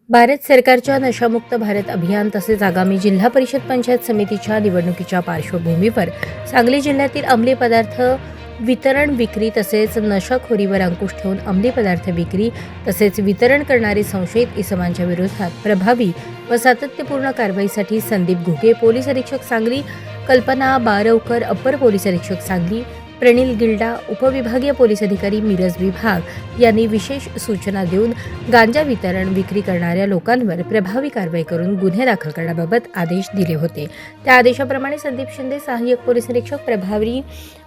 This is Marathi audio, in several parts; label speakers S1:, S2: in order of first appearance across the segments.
S1: भारत सरकारच्या नशामुक्त भारत अभियान तसेच आगामी जिल्हा परिषद पंचायत समितीच्या निवडणुकीच्या पार्श्वभूमीवर सांगली जिल्ह्यातील अंमली पदार्थ वितरण विक्री तसेच नशाखोरीवर अंकुश ठेवून अंमली पदार्थ विक्री तसेच वितरण करणारे संशयित इसमांच्या विरोधात प्रभावी व सातत्यपूर्ण कारवाईसाठी संदीप घुगे, पोलीस अधीक्षक सांगली, कल्पना बारवकर, अप्पर पोलीस अधीक्षक सांगली, प्रणिल गिल्डा, उपविभागीय पोलीस अधिकारी मिरज विभाग यांनी विशेष सूचना देऊन गांजा वितरण विक्री करणाऱ्या लोकांवर प्रभावी कारवाई करून गुन्हे दाखल करण्याबाबत आदेश दिले होते। त्या आदेशाप्रमाणे संदीप शिंदे, सहाय्यक पोलीस निरीक्षक प्रभारी,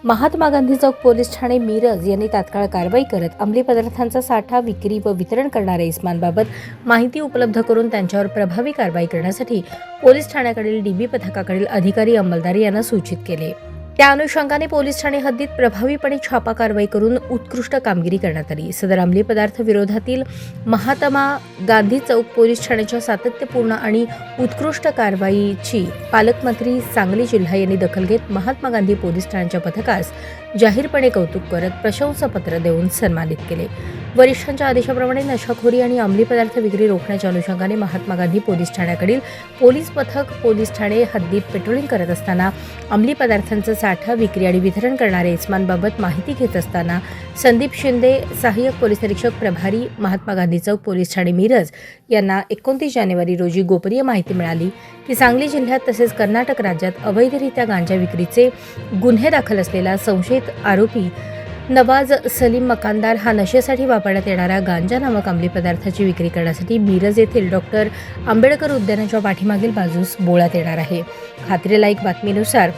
S1: महात्मा गांधी चौक पोलीस ठाणे मिरज यांनी तात्काळ कारवाई करत अंमली पदार्थांचा साठा, विक्री व वितरण करणाऱ्या इस्मांबाबत माहिती उपलब्ध करून त्यांच्यावर प्रभावी कारवाई करण्यासाठी पोलीस ठाण्याकडील डीबी पथकाकडील अधिकारी अंमलदार यांना सूचित केले। त्या अनुषंगाने पोलीस ठाणे हद्दीत प्रभावीपणे छापा कारवाई करून उत्कृष्ट कामगिरी करण्यात आली। सदर अंमली पदार्थ विरोधातील महात्मा गांधी चौक पोलीस ठाण्याच्या सातत्यपूर्ण आणि उत्कृष्ट कारवाईची पालकमंत्री सांगली जिल्हा यांनी दखल घेत महात्मा गांधी पोलीस ठाण्याच्या पथकास जाहीरपणे कौतुक करत प्रशंसापत्र देऊन सन्मानित केले। वरिष्ठांच्या आदेशाप्रमाणे नशाखोरी आणि अंमली पदार्थ विक्री रोखण्याच्या अनुषंगाने महात्मा गांधी पोलीस ठाण्याकडील पोलीस पथक पोलीस ठाणे हद्दीत पेट्रोलिंग करत असताना अंमली पदार्थांचा साठा, विक्री आणि वितरण करणाऱ्या इस्मांबाबत माहिती घेत असताना संदीप शिंदे, सहाय्यक पोलीस निरीक्षक प्रभारी, महात्मा गांधी चौक पोलीस ठाणे मिरज यांना 29 जानेवारी रोजी गोपनीय माहिती मिळाली की सांगली जिल्ह्यात तसेच कर्नाटक राज्यात अवैधरित्या गांजा विक्रीचे गुन्हे दाखल असलेला संशयित आरोपी नवाज सलीम मकानदार हा नशेसाठी वापरण्यात येणारा गांजा नामक अंमली पदार्थाची विक्री करण्यासाठी मिरज येथील डॉक्टर आंबेडकर उद्यानाच्या पाठीमागील बाजूस बोळात येणार आहे। खात्रीलायक बातमीनुसार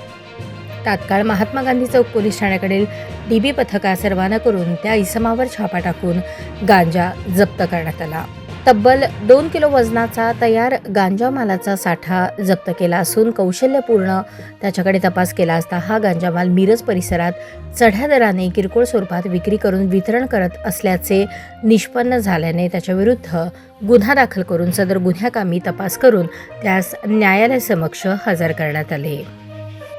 S1: तात्काळ महात्मा गांधी चौक पोलीस ठाण्याकडील डीबी पथकास रवाना करून त्या इसमावर छापा टाकून गांजा जप्त करण्यात आला। तब्बल 2 किलो वजनाचा तयार गांजा मालाचा साठा जप्त केला असून कौशल्यपूर्ण त्याच्याकडे तपास केला असता हा गांजा माल मिरज परिसरात चढ्या दराने किरकोळ स्वरूपात विक्री करून वितरण करत असल्याचे निष्पन्न झाल्याने त्याच्याविरुद्ध गुन्हा दाखल करून सदर गुन्ह्याकामी तपास करून त्यास न्यायालयासमक्ष हजर करण्यात आले।